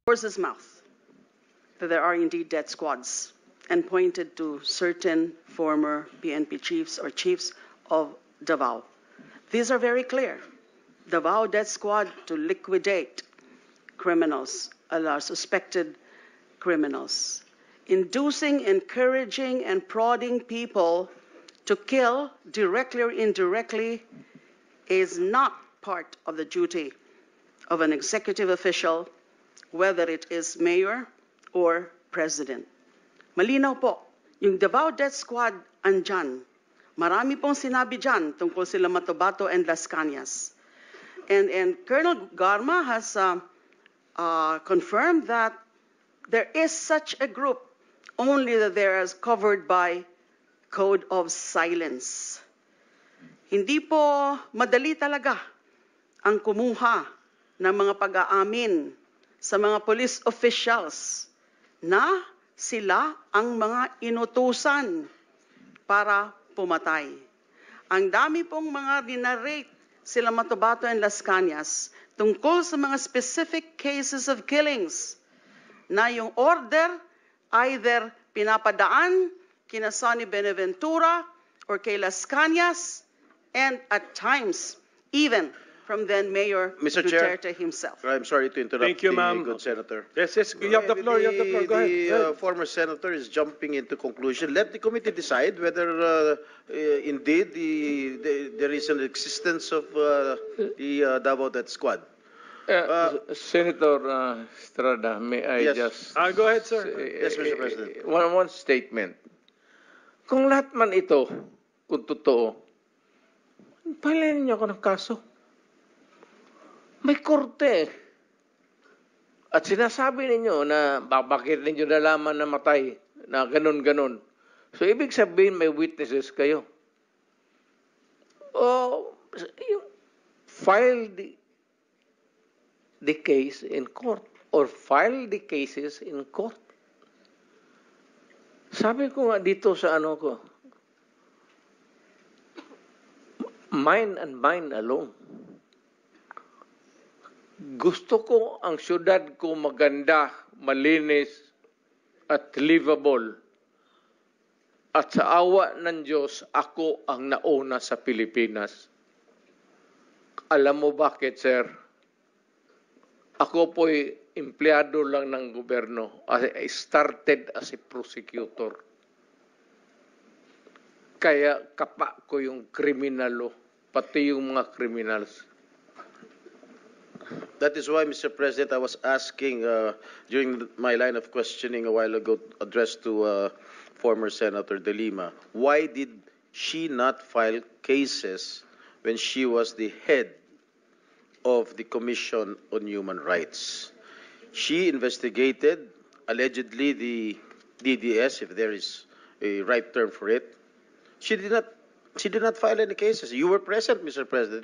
horse's mouth that there are indeed death squads and pointed to certain former PNP chiefs or chiefs of Davao. These are very clear. Davao Death Squad to liquidate criminals, suspected criminals. Inducing, encouraging, and prodding people to kill directly or indirectly is not part of the duty of an executive official, whether it is mayor or president. Malinaw po, yung Davao Death Squad andyan. Marami pong sinabi dyan tungkol sila Matabato and Las Cañas. And Colonel Garma has confirmed that there is such a group, only that they are covered by code of silence. Hindi po madali talaga ang kumuha ng mga pag-aamin sa mga police officials na sila ang mga inutusan para pumatay. Ang dami pong mga dinarrate sila Matabato and Las Cañas tungkol sa mga specific cases of killings na yung order either pinapadaan kina Sonny Benaventura or kay Las Cañas and at times even from then Mayor Mr. Duterte Chair, himself. I'm sorry to interrupt. Thank you, ma'am. Good Senator. Yes, you have the floor. You have the floor. Go ahead. The former senator is jumping into conclusion. Let the committee decide whether indeed there is an existence of the Davao Death Squad. Senator Estrada, may I Yes. just... Go ahead, sir. Yes, Mr. President. One statement. Kung lahat man ito, kung totoo, palayan niyo ako ng kaso. May korte. At sinasabi ninyo na bakit ninyo nalaman na matay, na ganun-ganun. So, ibig sabihin may witnesses kayo. O, file the case in court or file the cases in court. Sabi ko nga dito sa ano ko, mine and mine alone. Gusto ko ang syudad ko maganda, malinis, at livable. At sa awa ng Diyos, ako ang nauna sa Pilipinas. Alam mo bakit, sir? Ako po'y empleyado lang ng gobyerno. I started as a prosecutor. Kaya kapa ko yung kriminalo, pati yung mga criminals. That is why, Mr. President, I was asking during my line of questioning a while ago, addressed to former Senator De Lima, why did she not file cases when she was the head of the Commission on Human Rights? She investigated, allegedly, the DDS, if there is a right term for it. She did not file any cases. You were present, Mr. President,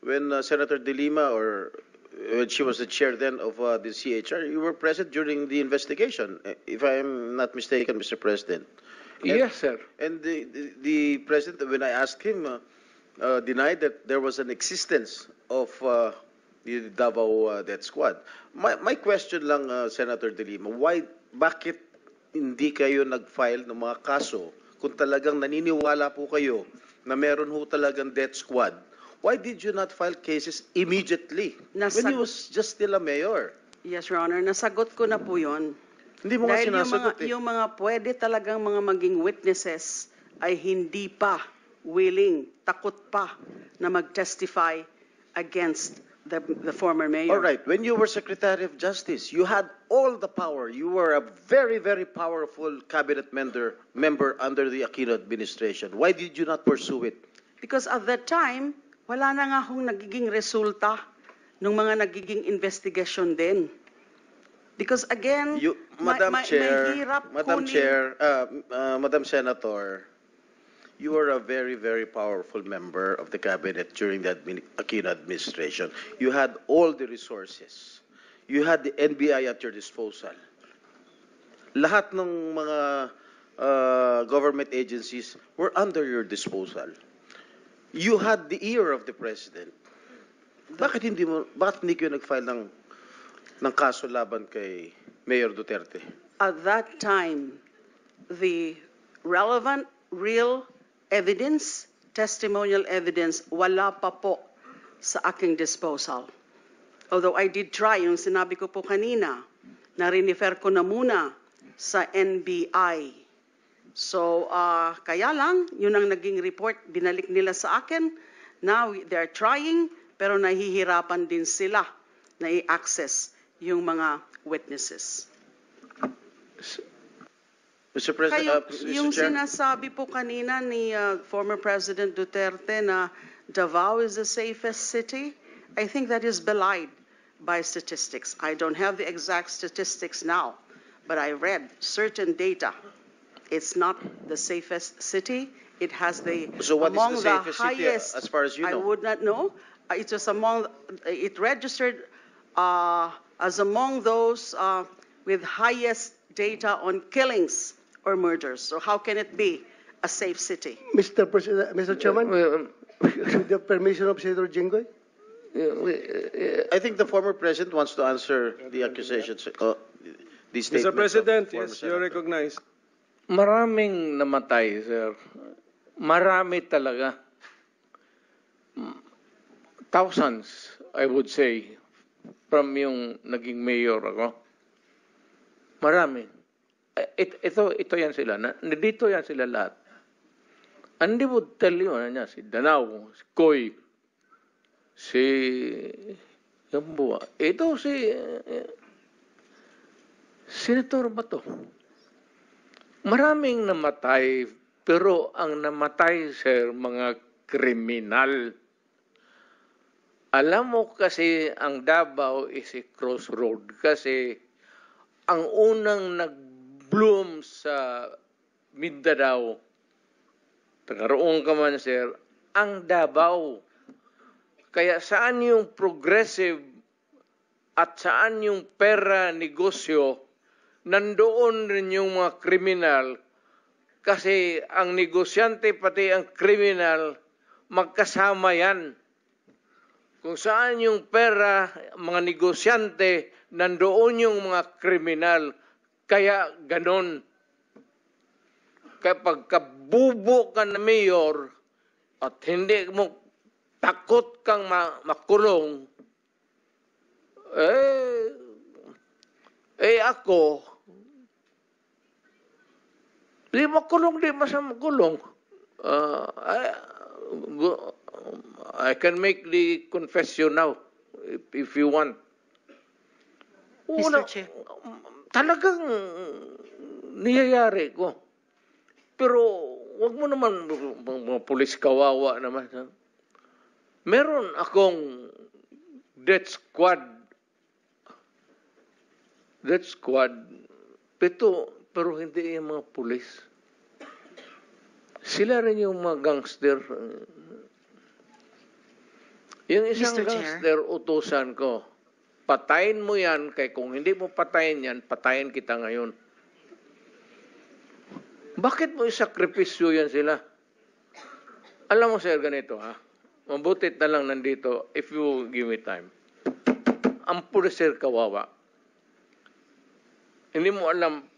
when Senator De Lima, or when she was the chair then of the CHR, you were present during the investigation, if I am not mistaken, Mr. President. Yes, sir. And the President, when I asked him, denied that there was an existence of the Davao Death Squad. My question lang, Senator De Lima, bakit hindi kayo nag-file ng mga kaso kung talagang naniniwala po kayo na meron ho talagang death squad? Why did you not file cases immediately when he was just still a mayor? Yes, Your Honor, nasagot ko na po yun. Hindi mo nga Dahil sinasagot yung mga pwede talagang mga maging witnesses ay hindi pa willing, takot pa na mag-testify against the former mayor. All right, when you were Secretary of Justice, you had all the power. You were a very, very powerful cabinet member under the Aquino administration. Why did you not pursue it? Because at that time, wala na nga hong nagiging resulta ng mga nagiging investigation din. Because again, Madam Chair, mahirap Madam kunin. Chair, Madam Senator, you were a very, very powerful member of the cabinet during the Aquino administration. You had all the resources. You had the NBI at your disposal. Lahat ng mga government agencies were under your disposal. You had the ear of the President. Bakit hindi kayo nag-file ng ng kaso laban kay Mayor Duterte? At that time, the relevant, real evidence, testimonial evidence, wala pa po sa aking disposal. Although I did try, yung sinabi ko po kanina, na rinifer ko na muna sa NBI. So, kaya lang, yun ang naging report, binalik nila sa akin. Now, they're trying, pero nahihirapan din sila na i-access yung mga witnesses. Mr. Kayo, President, yung Mr. Chair. sinasabi po kanina ni former President Duterte na Davao is the safest city, I think that is belied by statistics. I don't have the exact statistics now, but I read certain data. It's not the safest city. It has the So what is among the the safest city, highest. as far as you I know? would not know. It was among. It registered as among those with highest data on killings or murders. So how can it be a safe city? Mr. President, Mr. Chairman, with the permission of Senator Jinggoy. I think the former president wants to answer the accusations. These Mr. statements of President, former yes, you're senator. recognized. Maraming namatay, sir. Marami talaga. Thousands, I would say, from yung naging mayor ako. Marami. Ito yan sila. Dito yan sila lahat. And they would tell you, si Danao, si Koy, si Yambua. Ito si Senator Bato. Maraming namatay, pero ang namatay, sir, mga kriminal. Alam mo kasi ang Davao is a crossroad kasi ang unang nag-bloom sa Mindanao, tagaroon ka man, sir, ang Davao. Kaya saan yung progressive at saan yung pera negosyo, nandoon rin yung mga kriminal kasi ang negosyante pati ang kriminal magkasama yan. Kung saan yung pera, mga negosyante, nandoon yung mga kriminal. Kaya ganon. Kapag kabubo ka na mayor at hindi mo takot kang makulong, ako, di makulong, di masama makulong. I can make the confession now, if you want. Mr. Chair. Talagang niyayari ko. Pero wag mo naman, mga pulis kawawa naman. Meron akong death squad, pero hindi yung mga pulis. Sila rin yung mga gangster. Yung isang Mr. Chair. gangster, utusan ko, patayin mo yan, kaya kung hindi mo patayin yan, patayin kita ngayon. Bakit mo isakripisyo yan sila? Alam mo, sir, ganito, ha? Mabutit na lang nandito, if you give me time. Ang pulis, sir, kawawa. Hindi mo alam,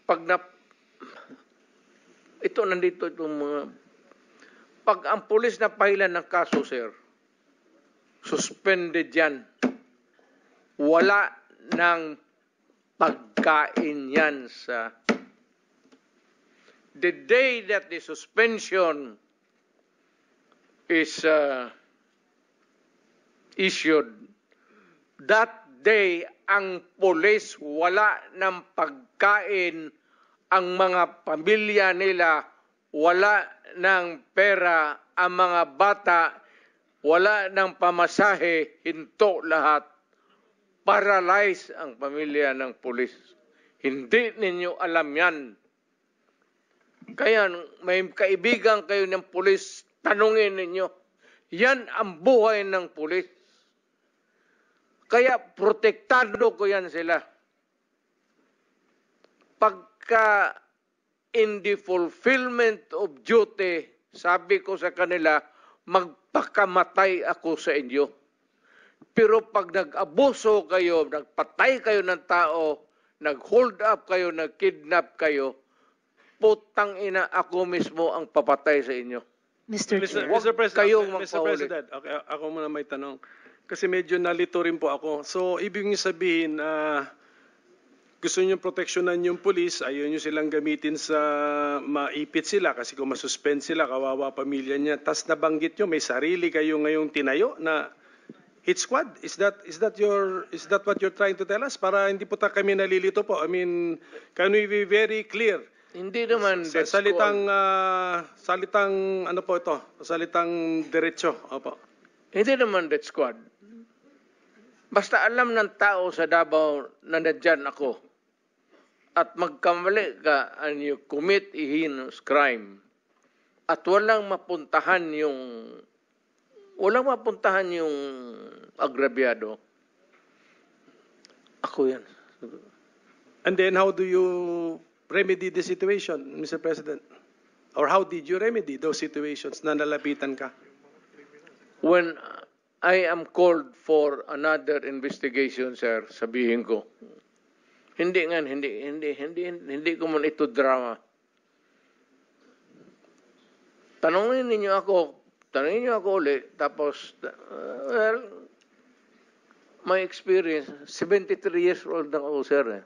nandito itong mga, pag ang pulis na pahilan ng kaso, sir, suspended yan. Wala ng pagkain yan sa... The day that the suspension is issued, that day, ang pulis wala ng pagkain, ang mga pamilya nila wala ng pera, ang mga bata wala ng pamasahe, hinto lahat. Paralyze ang pamilya ng pulis. Hindi ninyo alam yan. Kaya may kaibigan kayo ng pulis, tanungin ninyo. Yan ang buhay ng pulis. Kaya protektado ko yan sila. Pagka in the fulfillment of duty, sabi ko sa kanila, magpakamatay ako sa inyo. Pero pag nag-abuso kayo, nagpatay kayo ng tao, nag-hold up kayo, nag-kidnap kayo, putang ina, ako mismo ang papatay sa inyo. Mr. Mr. Chair. President, kayong Mr. magpaulit. President, okay, ako muna may tanong. Kasi medyo nalito rin po ako. So, ibig niyo sabihin, gusto niyo proteksyonan yung pulis, ayaw niyo silang gamitin sa maipit sila kasi kung masuspend sila, kawawa pamilya niya. Tas nabanggit niyo, may sarili kayo ngayong tinayo na hit squad. Is that what you're trying to tell us? Para hindi po kami nalilito po. I mean, can we be very clear? Hindi naman Salitang ano po ito? Salitang diretso. Opo. Hindi naman death squad. Basta alam ng tao sa Davao na nandyan ako at magkamali ka and you commit a heinous crime at walang mapuntahan yung agrabyado, ako yan. And then how do you remedy the situation, Mr. President? Or how did you remedy those situations na nalapitan ka? When I am called for another investigation, sir, sabihin ko, hindi ko man ito drama. Tanungin niyo ako ulit, tapos, well, my experience, 73 years old na ako, sir.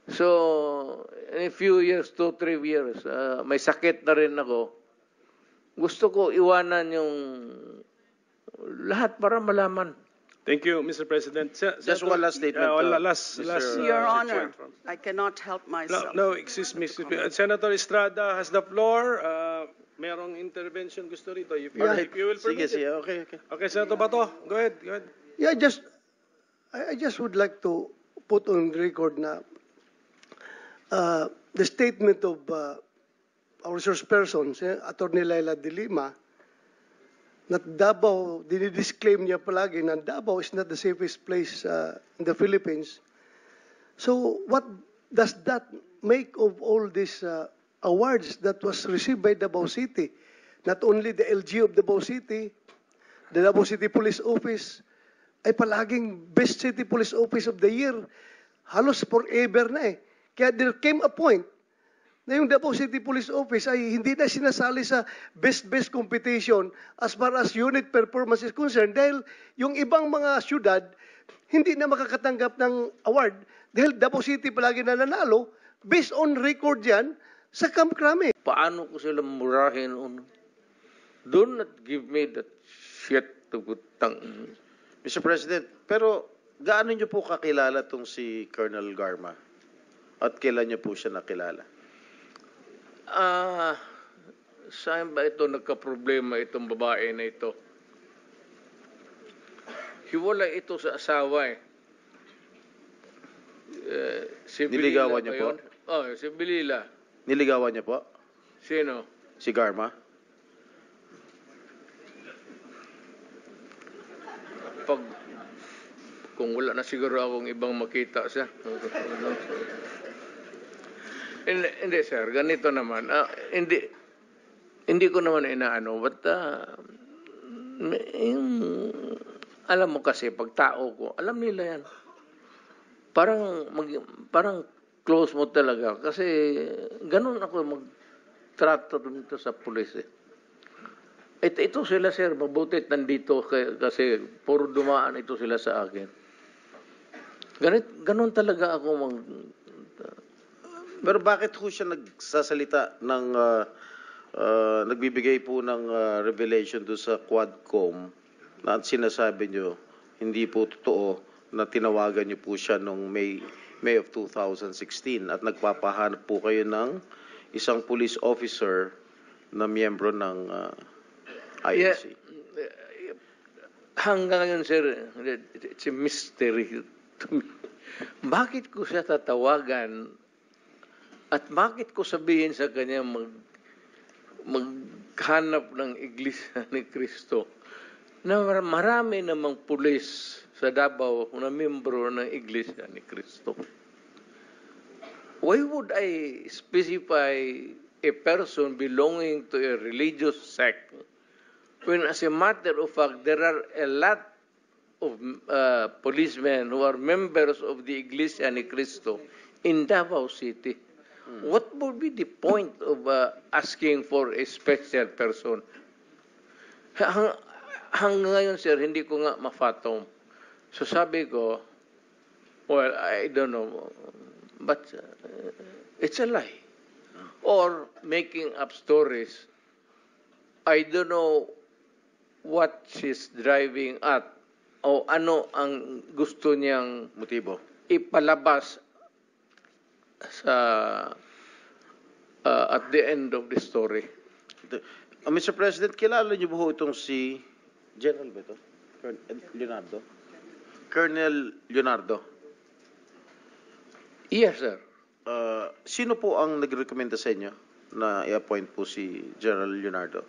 So, in a few years, 2-3 years, may sakit na rin ako. Gusto ko iwanan yung lahat para malaman. Thank you, Mr. President. Just one last statement. Your Honor, I cannot help myself. No, excuse me. Senator Estrada has the floor. Merong intervention gusto rito. If you will permit Sige, it. okay. Okay, Senator Bato, go ahead. Yeah, I just would like to put on record na the statement of our resource persons, Attorney Laila de Lima, na Davao, dinidisclaim niya palagi na Davao is not the safest place in the Philippines. So what does that make of all these awards that was received by Davao City? Not only the LG of Davao City, the Davao City Police Office, ay palaging Best City Police Office of the Year. Halos forever na eh. Kaya there came a point na yung Davao City Police Office ay hindi na sinasali sa best competition as far as unit performance is concerned dahil yung ibang mga syudad hindi na makakatanggap ng award dahil Davao City palagi na nanalo based on record yan sa Camp Crame. Paano ko sila murahin? Do not give me that shit to gutang. Mr. President, pero gaano niyo po kakilala tong si Colonel Garma? At kailan niyo po siya nakilala? Saan ba ito nagka-problema itong babae na ito? Hiwalay ito sa asawa eh. Si Niligawan Bilila niyo ba po? yun? Oh, si Bilila. Niligawan niyo po? Sino? Si Garma? Kung wala na siguro akong ibang makita siya. Hindi sir, ganito naman. Hindi ko naman inaano, but alam mo kasi pag tao ko, alam nila yan. Parang close mo talaga kasi ganun ako magtrato dito sa pulis eh. Ito sila sir, mabutit nandito kasi puro dumaan ito sila sa akin. Ganun talaga ako Pero bakit ho siya nagsasalita ng nagbibigay po ng revelation do sa Quadcom na sinasabi niyo hindi po totoo na tinawagan niyo po siya nung May of 2016 at nagpapahanap po kayo ng isang police officer na miyembro ng INC. Hanggang ngayon sir, it's a mystery to me. Bakit ko siya tatawagan at bakit ko sabihin sa kanya maghanap ng Iglesia ni Cristo na marami namang pulis sa Davao na membro ng Iglesia ni Cristo? Why would I specify a person belonging to a religious sect when as a matter of fact there are a lot of policemen who are members of the Iglesia ni Cristo in Davao City. What would be the point of asking for a special person? Hanggang ngayon, sir, hindi ko nga mafathom. So sabi ko, well, I don't know, but it's a lie. Or making up stories. I don't know what she's driving at o ano ang gusto niyang Motibo. ipalabas sa at the end of the story. Mr. President, kilala niyo ba ho itong si General ba ito? Leonardo? Colonel Leonardo. Yes, sir. Sino po ang nagrekomenda sa inyo na i-appoint po si General Leonardo?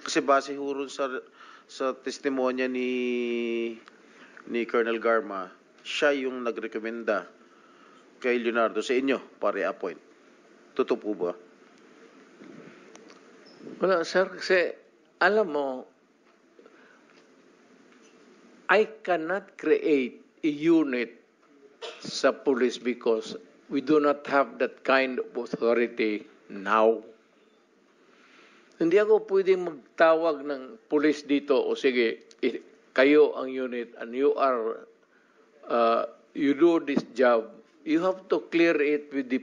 Kasi base ho rin sa testimonya ni Colonel Garma, siya yung nagrekomenda kay Leonardo sa inyo para i-appoint. Totoo po ba? Wala, sir, kasi alam mo, I cannot create a unit sa police because we do not have that kind of authority now. Hindi ako pwedeng magtawag ng police dito o sige, kayo ang unit and you are, you do this job. You have to clear it with the,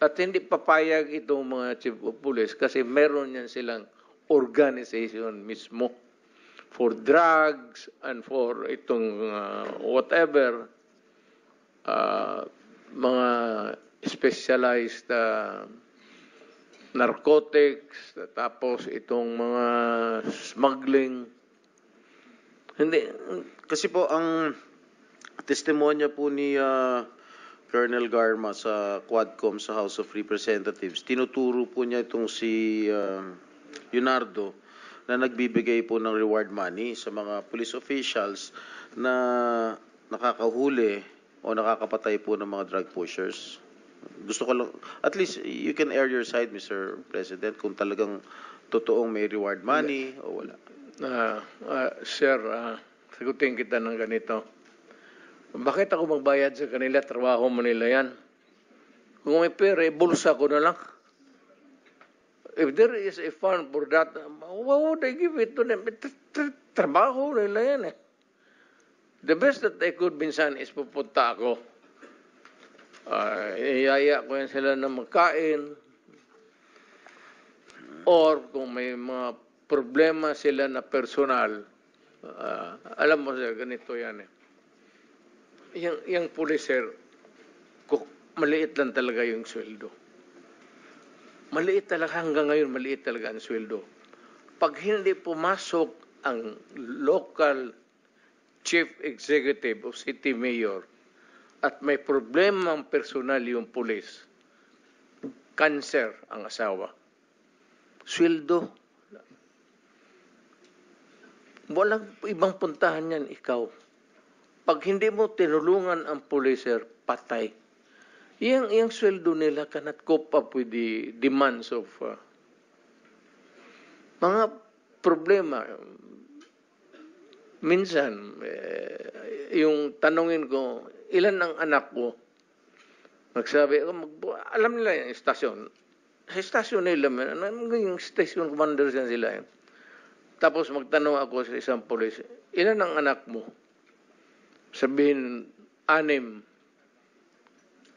at hindi papayag itong mga chief of police kasi meron yan silang organization mismo for drugs and for itong whatever mga specialized narcotics, tapos itong mga smuggling. Hindi. Kasi po ang testimonya po ni Colonel Garma sa Quadcom sa House of Representatives, tinuturo po niya itong si Leonardo na nagbibigay po ng reward money sa mga police officials na nakakahuli o nakakapatay po ng mga drug pushers. Gusto ko lang, at least you can air your side, Mr. President, kung talagang totoong may reward money o wala. Sir, sagutin kita ng ganito. Bakit ako magbayad sa kanila? Trabaho mo nila yan. Kung may pera, bulsa ko na lang. If there is a fund for that, why would I give it to them? Trabaho nila yan eh. The best that I could minsan is pupunta ako. Iyaya ko yan sila na magkain. Or kung may mga problema sila na personal, alam mo sir, ganito yan eh. Yung policer, maliit lang talaga yung sweldo. Maliit talaga, hanggang ngayon maliit talaga ang sweldo. Pag hindi pumasok ang local chief executive o city mayor at may problema ang personal yung police, cancer ang asawa. Sweldo. Walang ibang puntahan yan, ikaw. Pag hindi mo tinulungan ang policer, patay. Yung sweldo nila cannot cope up with the demands of mga problema. Minsan, yung tanungin ko, ilan ang anak ko? Magsabi ako, alam nila yung istasyon. Sa istasyon nila, yung station commander sila. Tapos magtanong ako sa isang polis, ilan ang anak mo? Sabihin, 6.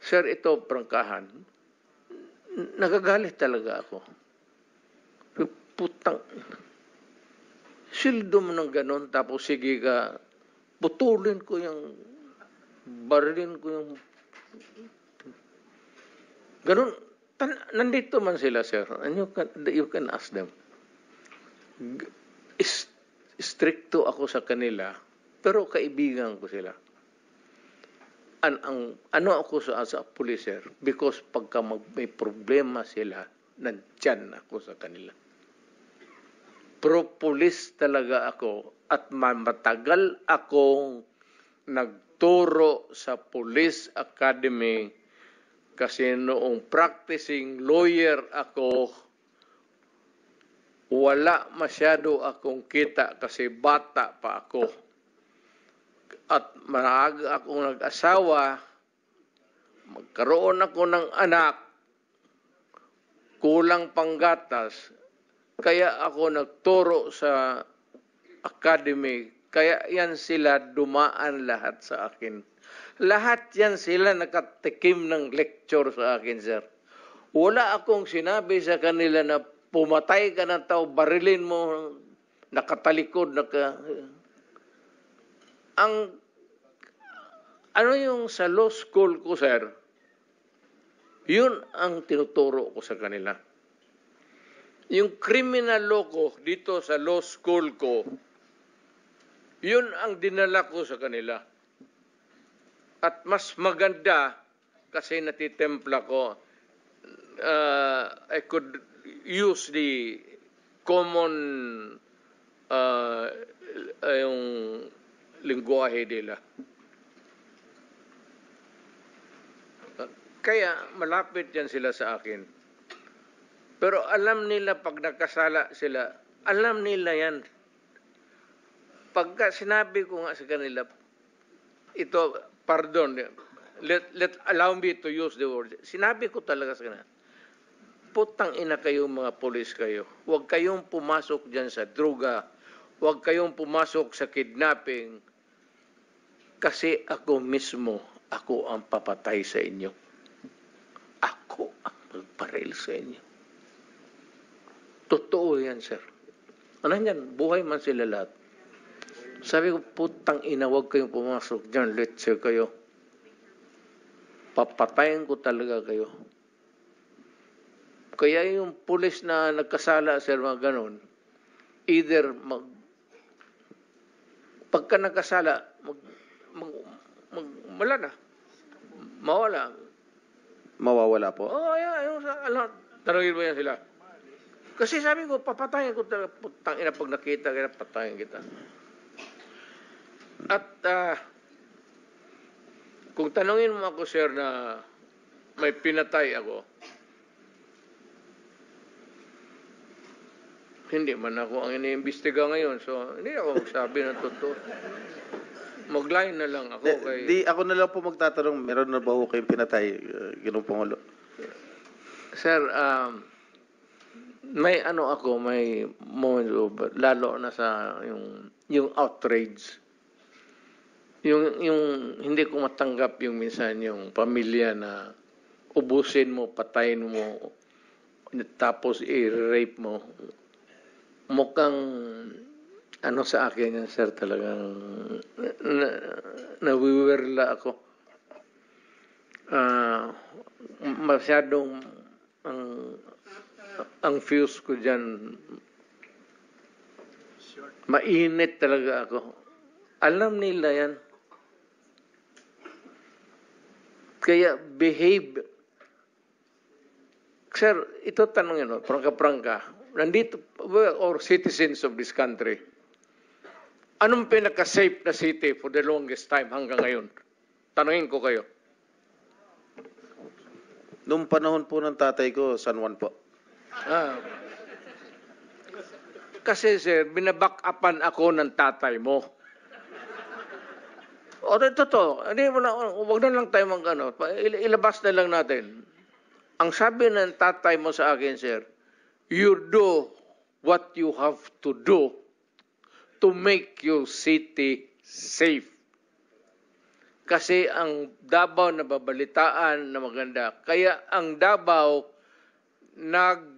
Sir, ito prangkahan. Nagagalit talaga ako. Putang. Sildo mo ng ganon, tapos sige ka, putulin ko yung, barilin ko yung, ganon. Nandito man sila, sir. And you can ask them. Stricto ako sa kanila, pero kaibigan ko sila. Ano ako sa policer? Because pagka may problema sila, nandyan ako sa kanila. Pro-police talaga ako at matagal akong nagturo sa Police Academy kasi noong practicing lawyer ako, wala masyado akong kita kasi bata pa ako. at maaga akong nag-asawa, magkaroon ako ng anak, kulang panggatas, kaya ako nagturo sa academy, kaya yan sila dumaan lahat sa akin. Lahat yan sila nakatikim ng lecture sa akin, sir. Wala akong sinabi sa kanila na pumatay ka ng tao, barilin mo, nakatalikod, ano yung sa law school ko, sir, yun ang tinuturo ko sa kanila. Yung criminal law ko dito sa law school ko, yun ang dinala ko sa kanila. At mas maganda kasi natitempla ko, I could use the common yung lingwahe nila. Kaya malapit yan sila sa akin. Pero alam nila pag nagkasala sila, alam nila yan. Pagka sinabi ko nga sa kanila, ito, pardon, allow me to use the word. Sinabi ko talaga sa kanila, putang ina kayo mga polis kayo. Huwag kayong pumasok dyan sa droga. Huwag kayong pumasok sa kidnapping. Kasi ako mismo, ako ang papatay sa inyo. Ako ang magparil sa inyo. Totoo yan, sir. Ano yan? Buhay man sila lahat. Sabi ko, putang ina, huwag kayong pumasok dyan. Let's say kayo. Papatayin ko talaga kayo. Kaya yung pulis na nagkasala, sir, mga ganon, either pagka nagkasala, wala na. Mawala. Mawawala po. Oo, yan. Tanongin mo yan sila. Kasi sabi ko, papatayin ko talaga. Putang ina, pag nakita kita, patayin kita. At kung tanongin mo ako, sir, na may pinatay ako, hindi man ako ang iniimbestiga ngayon. So, hindi ako magsabi ng totoo. Mag-line na lang ako. Ako na lang po magtatanong, meron na ba ho kayong pinatay, Ginoong Pangulo? Sir, may moments of, lalo na sa yung outrage. Yung hindi ko matanggap yung minsan yung pamilya na ubusin mo, patayin mo, tapos i-rape mo. Mukhang sa akin yan, sir, talagang nawiwirla ako. Masyadong ang fuse ko dyan, mainit talaga ako. Alam nila yan. Kaya behave. Sir, ito tanongin mo, prangka-prangka. Nandito, or citizens of this country, anong pinaka-safe na city for the longest time hanggang ngayon? Tanungin ko kayo. Noong panahon po ng tatay ko, San Juan po. Kasi, sir, binaback-upan ako ng tatay mo. O, totoo. Huwag na lang tayo ilabas na lang natin. Ang sabi ng tatay mo sa akin, sir, you do what you have to do to make your city safe. Kasi ang Davao nababalitaan na maganda. Kaya ang Davao nag-flourish.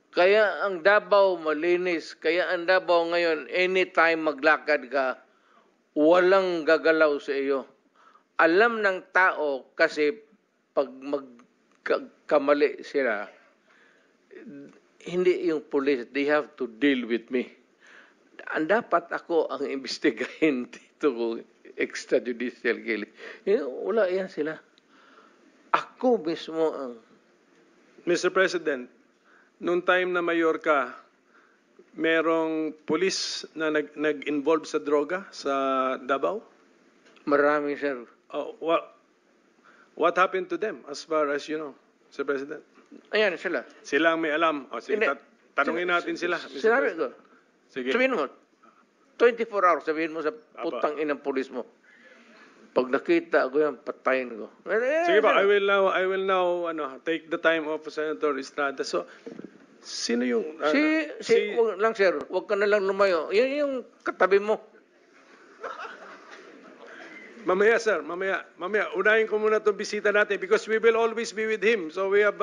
Kaya ang Davao malinis. Kaya ang Davao ngayon, anytime maglakad ka, walang gagalaw sa iyo. Alam ng tao kasi pag magkamali sila, hindi yung police, they have to deal with me. Ang dapat ako ang imbestigahin dito kung extrajudicial killing. Wala yan sila. Ako mismo ang... Mr. President, noong time na mayor ka, merong police na nag-involve sa droga sa Davao? Marami, sir. Oh, what happened to them as far as you know, Mr. President? Ayan, sila. Sila ang may alam. O, sige, tanungin natin sila. Mr. Sinabi ko. President. Sige. Sabihin mo. 24 hours, sabihin mo sa putang inang pulis mo. Pag nakita ko yan, patayin ko. Sige ba, I will now take the time of Senator Estrada. So, sino yung... wag lang, sir. Wag ka na lang lumayo. Yan yung katabi mo. Mamaya, sir. Mamaya. Unahin ko muna itong bisita natin because we will always be with him. So, we have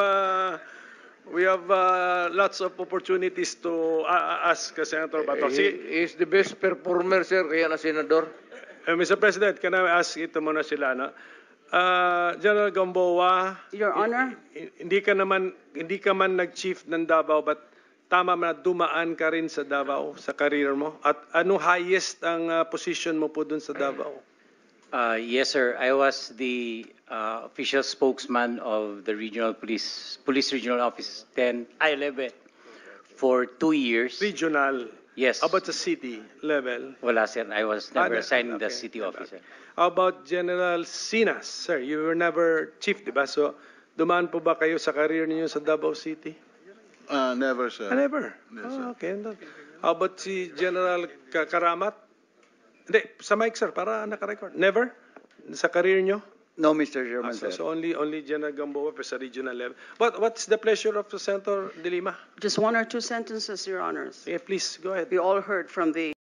lots of opportunities to ask Senator Bato. He is the best performer, sir, kaya na senador. Mr. President, can I ask ito muna sila, no? General Gamboa, Your Honor, hindi ka man nag-chief ng Davao, but tama na dumaan ka rin sa Davao, sa career mo? At anong highest ang position mo po dun sa Davao? Yes, sir. I was the official spokesman of the Police Regional Office 11 for 2 years. Regional. Yes. How about the city level? Wala, sir. I was never assigned in the okay. city officer. How about General Sinas? Sir, you were never chief, di ba? So, dumaan po ba kayo sa career ninyo sa Davao City? Never, sir. Never. Yes, sir. Okay. How about si General Karamat? Hindi, sa mic, sir, para naka-record. Never? Sa career nyo? No, Mr. Chairman, sir. So only General Gamboa for sa regional level. What's the pleasure of Senator De Lima? just one or two sentences, Your Honors. Yeah, please, go ahead. We all heard from the